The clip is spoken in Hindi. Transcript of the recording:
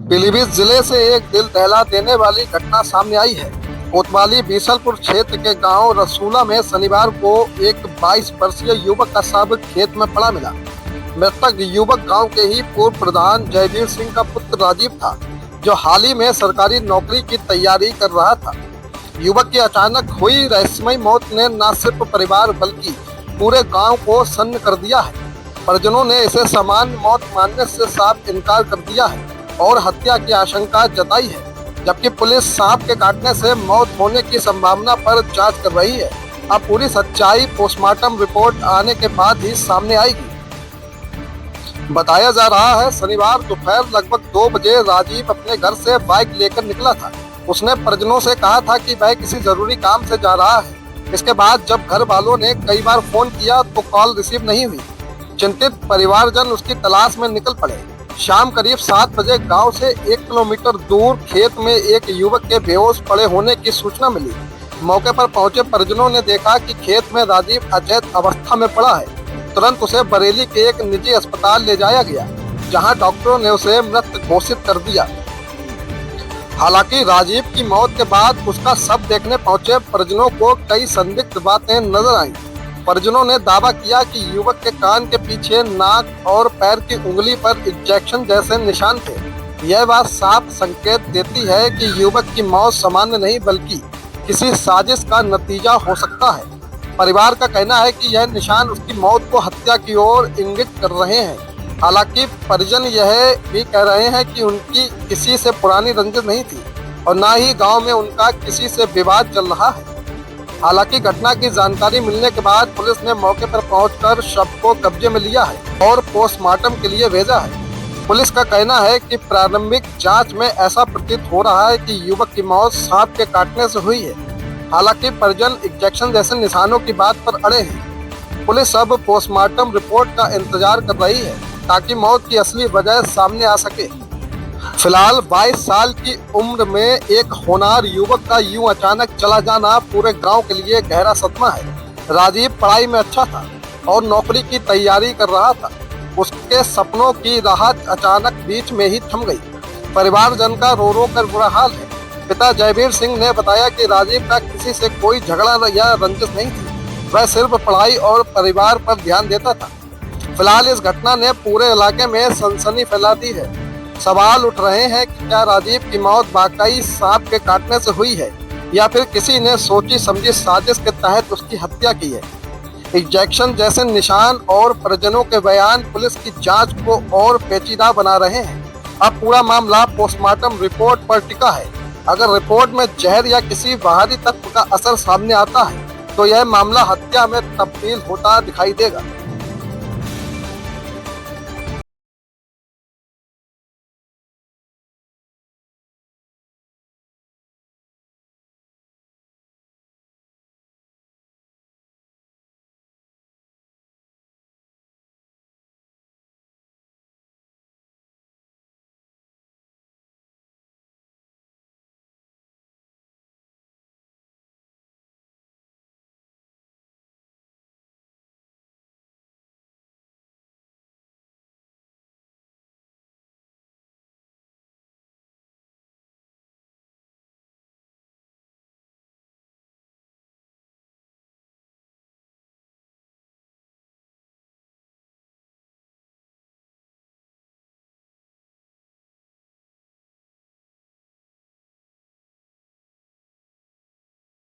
पीलीभीत जिले से एक दिल दहला देने वाली घटना सामने आई है। कोतवाली बीसलपुर क्षेत्र के गांव रसूला में शनिवार को एक 22 वर्षीय युवक का शव खेत में पड़ा मिला। मृतक युवक गांव के ही पूर्व प्रधान जयवीर सिंह का पुत्र राजीव था, जो हाल ही में सरकारी नौकरी की तैयारी कर रहा था। युवक की अचानक हुई रहस्यमयी मौत ने न सिर्फ परिवार बल्कि पूरे गांव को सन्न कर दिया है। परिजनों ने इसे सामान्य मौत मानने से साफ इनकार कर दिया है और हत्या की आशंका जताई है, जबकि पुलिस सांप के काटने से मौत होने की संभावना पर जांच कर रही है। अब पूरी सच्चाई पोस्टमार्टम रिपोर्ट आने के बाद ही सामने आएगी। बताया जा रहा है, शनिवार दोपहर लगभग 2 बजे राजीव अपने घर से बाइक लेकर निकला था। उसने परिजनों से कहा था कि वह किसी जरूरी काम से जा रहा है। इसके बाद जब घर वालों ने कई बार फोन किया तो कॉल रिसीव नहीं हुई। चिंतित परिवारजन उसकी तलाश में निकल पड़े। शाम करीब 7 बजे गांव से 1 किलोमीटर दूर खेत में एक युवक के बेहोश पड़े होने की सूचना मिली। मौके पर पहुंचे परिजनों ने देखा कि खेत में राजीव अचेत अवस्था में पड़ा है। तुरंत उसे बरेली के एक निजी अस्पताल ले जाया गया, जहां डॉक्टरों ने उसे मृत घोषित कर दिया। हालांकि राजीव की मौत के बाद उसका शव देखने पहुंचे परिजनों को कई संदिग्ध बातें नजर आईं। परिजनों ने दावा किया कि युवक के कान के पीछे, नाक और पैर की उंगली पर इंजेक्शन जैसे निशान थे। यह बात साफ संकेत देती है कि युवक की मौत सामान्य नहीं बल्कि किसी साजिश का नतीजा हो सकता है। परिवार का कहना है कि यह निशान उसकी मौत को हत्या की ओर इंगित कर रहे हैं। हालांकि परिजन यह भी कह रहे हैं कि उनकी किसी से पुरानी रंजिश नहीं थी और न ही गाँव में उनका किसी से विवाद चल रहा है। हालांकि घटना की जानकारी मिलने के बाद पुलिस ने मौके पर पहुंचकर शव को कब्जे में लिया है और पोस्टमार्टम के लिए भेजा है। पुलिस का कहना है कि प्रारंभिक जांच में ऐसा प्रतीत हो रहा है कि युवक की मौत सांप के काटने से हुई है। हालांकि परिजन इंजेक्शन जैसे निशानों की बात पर अड़े हैं। पुलिस अब पोस्टमार्टम रिपोर्ट का इंतजार कर रही है ताकि मौत की असली वजह सामने आ सके। फिलहाल 22 साल की उम्र में एक होनहार युवक का यूं अचानक चला जाना पूरे गांव के लिए गहरा सदमा है। राजीव पढ़ाई में अच्छा था और नौकरी की तैयारी कर रहा था। उसके सपनों की राह अचानक बीच में ही थम गई। परिवारजन का रो रो कर बुरा हाल है। पिता जयवीर सिंह ने बताया कि राजीव का किसी से कोई झगड़ा या रंजिश नहीं थी। वह सिर्फ पढ़ाई और परिवार पर ध्यान देता था। फिलहाल इस घटना ने पूरे इलाके में सनसनी फैला दी है। सवाल उठ रहे हैं कि क्या राजीव की मौत वाकई सांप के काटने से हुई है या फिर किसी ने सोची समझी साजिश के तहत उसकी हत्या की है। इंजेक्शन जैसे निशान और परिजनों के बयान पुलिस की जांच को और पेचीदा बना रहे हैं। अब पूरा मामला पोस्टमार्टम रिपोर्ट पर टिका है। अगर रिपोर्ट में जहर या किसी बाहरी तत्व का असर सामने आता है तो यह मामला हत्या में तब्दील होता दिखाई देगा।